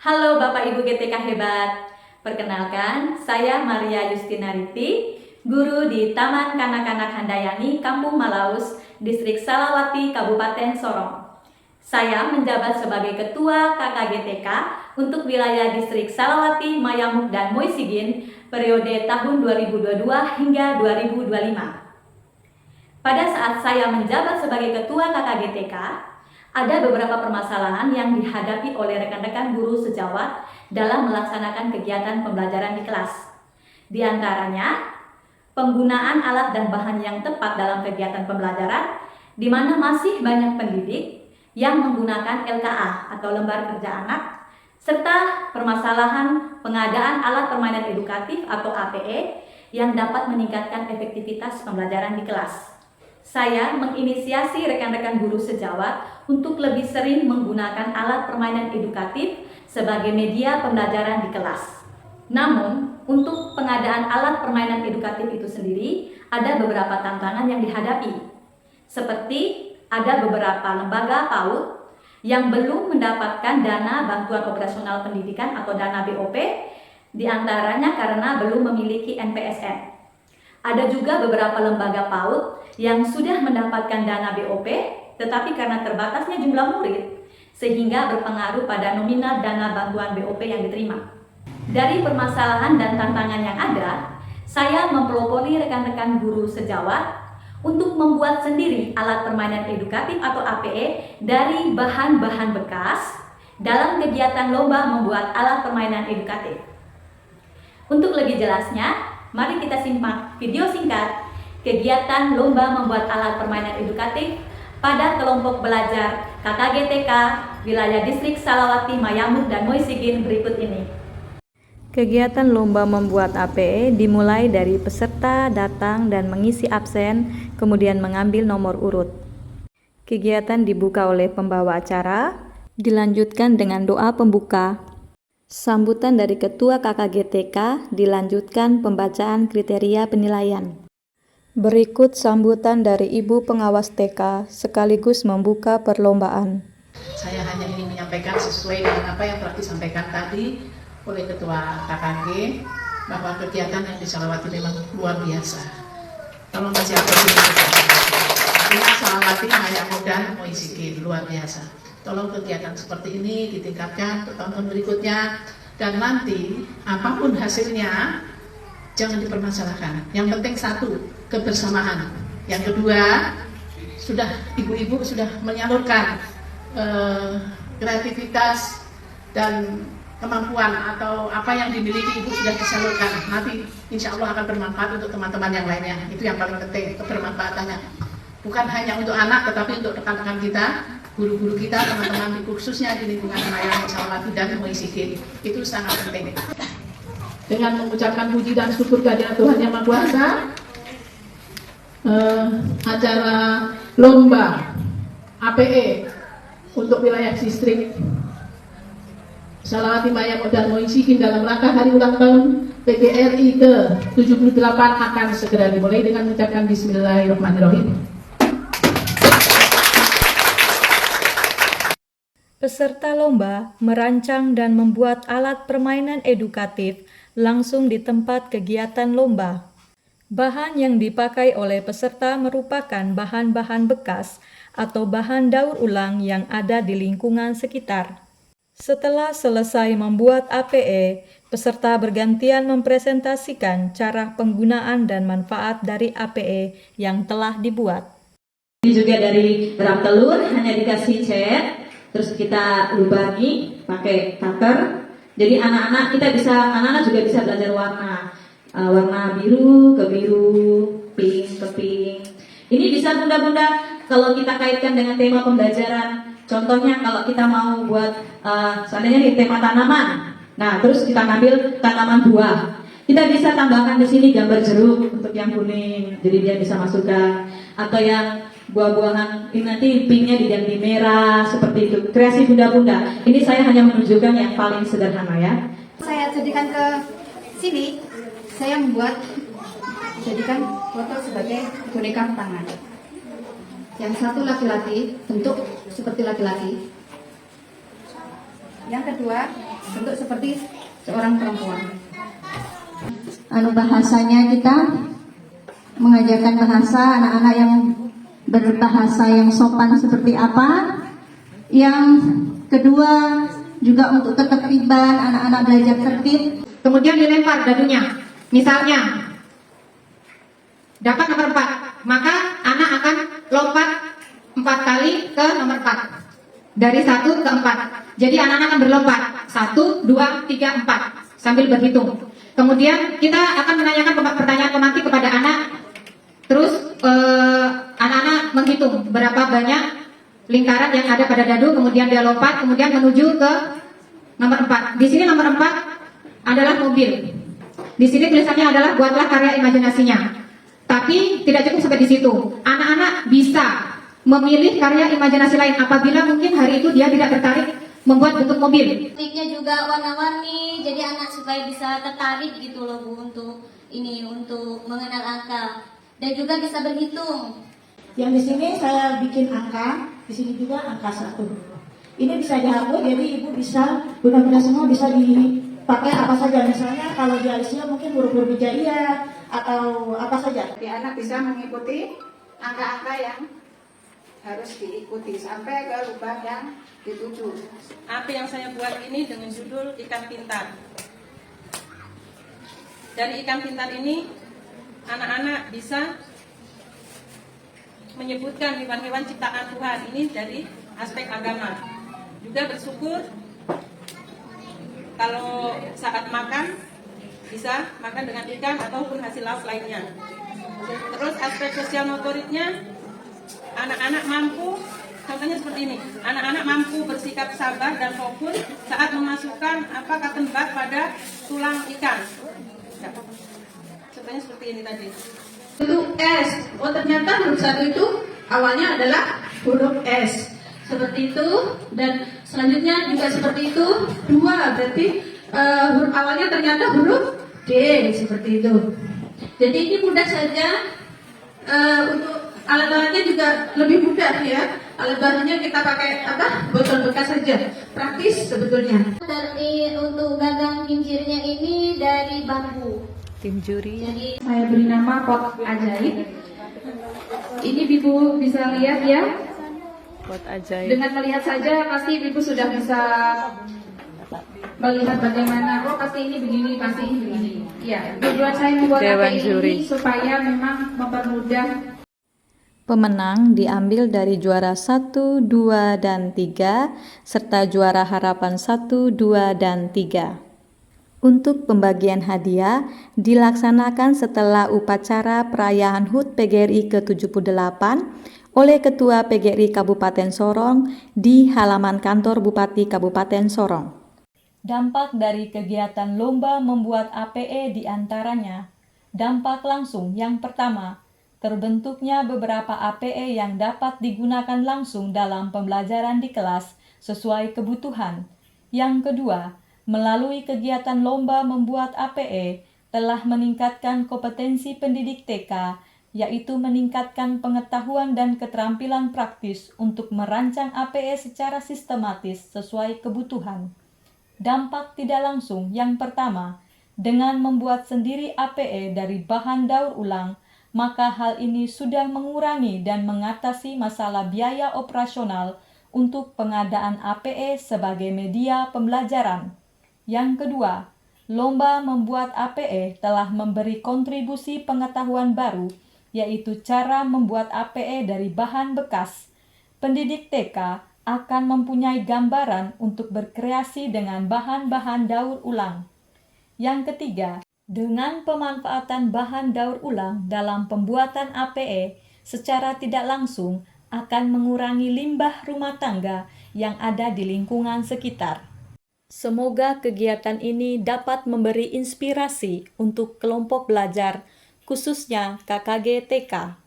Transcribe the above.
Halo Bapak Ibu GTK hebat. Perkenalkan, saya Maria Justinariti, guru di Taman Kanak-kanak Handayani, Kampung Malaus, Distrik Salawati, Kabupaten Sorong. Saya menjabat sebagai Ketua KKGTK untuk wilayah Distrik Salawati, Mayamuk, dan Moisigin periode tahun 2022 hingga 2025. Pada saat saya menjabat sebagai Ketua KKGTK, ada beberapa permasalahan yang dihadapi oleh rekan-rekan guru sejawat dalam melaksanakan kegiatan pembelajaran di kelas. Di antaranya, penggunaan alat dan bahan yang tepat dalam kegiatan pembelajaran, di mana masih banyak pendidik yang menggunakan LKA atau lembar kerja anak, serta permasalahan pengadaan alat permainan edukatif atau APE yang dapat meningkatkan efektivitas pembelajaran di kelas. Saya menginisiasi rekan-rekan guru sejawat untuk lebih sering menggunakan alat permainan edukatif sebagai media pembelajaran di kelas. Namun, untuk pengadaan alat permainan edukatif itu sendiri, ada beberapa tantangan yang dihadapi. Seperti ada beberapa lembaga PAUD yang belum mendapatkan dana bantuan operasional pendidikan atau dana BOP, diantaranya karena belum memiliki NPSN. Ada juga beberapa lembaga PAUD yang sudah mendapatkan dana BOP, tetapi karena terbatasnya jumlah murid, sehingga berpengaruh pada nominal dana bantuan BOP yang diterima. Dari permasalahan dan tantangan yang ada, saya mempelopori rekan-rekan guru sejawat untuk membuat sendiri alat permainan edukatif atau APE dari bahan-bahan bekas dalam kegiatan lomba membuat alat permainan edukatif. Untuk lebih jelasnya, mari kita simak video singkat kegiatan lomba membuat alat permainan edukatif pada kelompok belajar KKGTK wilayah Distrik Salawati, Mayamuk, dan Moisigin berikut ini. Kegiatan lomba membuat APE dimulai dari peserta datang dan mengisi absen, kemudian mengambil nomor urut. Kegiatan dibuka oleh pembawa acara, dilanjutkan dengan doa pembuka. Sambutan dari Ketua KKGTK, dilanjutkan pembacaan kriteria penilaian. Berikut sambutan dari Ibu Pengawas TK sekaligus membuka perlombaan. Saya hanya ingin menyampaikan sesuai dengan apa yang telah disampaikan tadi oleh Ketua KKG bahwa kegiatan yang di Salawati memang luar biasa. Kalau masih ada di Salawati, Mayamuk, dan Moisigin luar biasa. Tolong kegiatan seperti ini ditingkatkan ke tahun berikutnya, dan nanti apapun hasilnya jangan dipermasalahkan. Yang penting satu, kebersamaan. Yang kedua, sudah ibu-ibu sudah menyalurkan kreativitas dan kemampuan atau apa yang dimiliki ibu sudah disalurkan. Nanti insya Allah akan bermanfaat untuk teman-teman yang lainnya. Itu yang paling penting, kebermanfaatannya. Bukan hanya untuk anak, tetapi untuk rekan-rekan kita, guru-guru kita, teman-teman khususnya di lingkungan Mayamuk, Salawati, dan Moisigin. Itu sangat penting. Dengan mengucapkan puji dan syukur kehadirat Tuhan Yang Maha Kuasa, acara lomba APE untuk wilayah distrik Salawati, Mayamuk, dan Moisigin dalam rangka hari ulang tahun PGRI ke-78 akan segera dimulai dengan mengucapkan Bismillahirrahmanirrahim. Peserta lomba merancang dan membuat alat permainan edukatif langsung di tempat kegiatan lomba. Bahan yang dipakai oleh peserta merupakan bahan-bahan bekas atau bahan daur ulang yang ada di lingkungan sekitar. Setelah selesai membuat APE, peserta bergantian mempresentasikan cara penggunaan dan manfaat dari APE yang telah dibuat. Ini juga dari berak telur, hanya dikasih cat, terus kita lubangi pakai cutter. Jadi anak-anak juga bisa belajar warna biru ke biru, pink ke pink. Ini bisa bunda-bunda kalau kita kaitkan dengan tema pembelajaran. Contohnya kalau kita mau buat seandainya nih tema tanaman. Nah, terus kita ngambil tanaman buah. Kita bisa tambahkan di sini gambar jeruk untuk yang kuning, jadi dia bisa masukkan. Atau yang buah-buahan ini nanti pinknya diganti merah, seperti itu. Kreasi bunda-bunda. Ini saya hanya menunjukkan yang paling sederhana ya. Saya jadikan ke sini, saya jadikan foto sebagai boneka tangan. Yang satu laki-laki, bentuk seperti laki-laki. Yang kedua, bentuk seperti seorang perempuan. Bahasanya kita mengajarkan bahasa anak-anak yang berbahasa yang sopan seperti apa. Yang kedua juga untuk ketertiban, anak-anak belajar tertib. Kemudian dilempar dadunya. Misalnya dapat nomor 4, maka anak akan lompat 4 kali ke nomor 4. Dari 1 ke 4. Jadi anak-anak akan berlompat 1, 2, 3, 4 sambil berhitung. Kemudian kita akan menanyakan pertanyaan pemantik kepada anak. Terus anak-anak menghitung berapa banyak lingkaran yang ada pada dadu. Kemudian dia lompat, kemudian menuju ke nomor 4. Di sini nomor 4 adalah mobil. Di sini tulisannya adalah buatlah karya imajinasinya. Tapi tidak cukup sampai di situ. Anak-anak bisa memilih karya imajinasi lain apabila mungkin hari itu dia tidak tertarik membuat bentuk mobil. Tiknya juga warna-warni, jadi anak supaya bisa tertarik gitu loh Bu untuk mengenal angka dan juga bisa berhitung. Yang di sini saya bikin angka, di sini juga angka 1. Ini bisa dihapus, jadi ibu bisa benar-benar semua bisa dipakai apa saja. Misalnya kalau di alisnya mungkin huruf-huruf hijaiyah atau apa saja. Jadi anak bisa mengikuti angka-angka yang harus diikuti sampai ke lubang yang dituju. Apa yang saya buat ini dengan judul ikan pintar. Dari ikan pintar ini anak-anak bisa menyebutkan hewan-hewan ciptaan Tuhan ini dari aspek agama. Juga bersyukur kalau saat makan bisa makan dengan ikan ataupun hasil laut lainnya. Terus aspek sosial motoriknya anak-anak mampu, contohnya seperti ini. Anak-anak mampu bersikap sabar dan fokus saat memasukkan cotton bud pada tulang ikan. Contohnya seperti ini tadi. Huruf S. Oh ternyata huruf 1 itu awalnya adalah huruf S. Seperti itu. Dan selanjutnya juga seperti itu. 2 berarti huruf awalnya ternyata huruf D. Seperti itu. Jadi ini mudah saja. Untuk alat-alatnya juga lebih mudah ya. Alat bahannya kita pakai botol bekas saja. Praktis sebetulnya. Untuk gagang kincirnya ini dari bambu. Tim juri. Jadi Saya beri nama pot ajaib. Ini Ibu bisa lihat ya. Pot ajaib. Dengan melihat saja pasti Ibu sudah bisa melihat bagaimana. Oh pasti ini begini, pasti ini begini. Ya, tujuan saya membuat Dewan API juri. ini supaya memang mempermudah. Pemenang diambil dari juara 1, 2, dan 3, serta juara harapan 1, 2, dan 3. Untuk pembagian hadiah dilaksanakan setelah upacara perayaan HUT PGRI ke-78 oleh Ketua PGRI Kabupaten Sorong di halaman kantor Bupati Kabupaten Sorong. Dampak dari kegiatan lomba membuat APE diantaranya, dampak langsung yang pertama, terbentuknya beberapa APE yang dapat digunakan langsung dalam pembelajaran di kelas sesuai kebutuhan. Yang kedua, melalui kegiatan lomba membuat APE telah meningkatkan kompetensi pendidik TK, yaitu meningkatkan pengetahuan dan keterampilan praktis untuk merancang APE secara sistematis sesuai kebutuhan. Dampak tidak langsung yang pertama, dengan membuat sendiri APE dari bahan daur ulang, maka hal ini sudah mengurangi dan mengatasi masalah biaya operasional untuk pengadaan APE sebagai media pembelajaran. Yang kedua, lomba membuat APE telah memberi kontribusi pengetahuan baru, yaitu cara membuat APE dari bahan bekas. Pendidik TK akan mempunyai gambaran untuk berkreasi dengan bahan-bahan daur ulang. Yang ketiga, dengan pemanfaatan bahan daur ulang dalam pembuatan APE secara tidak langsung akan mengurangi limbah rumah tangga yang ada di lingkungan sekitar. Semoga kegiatan ini dapat memberi inspirasi untuk kelompok belajar, khususnya KKG TK.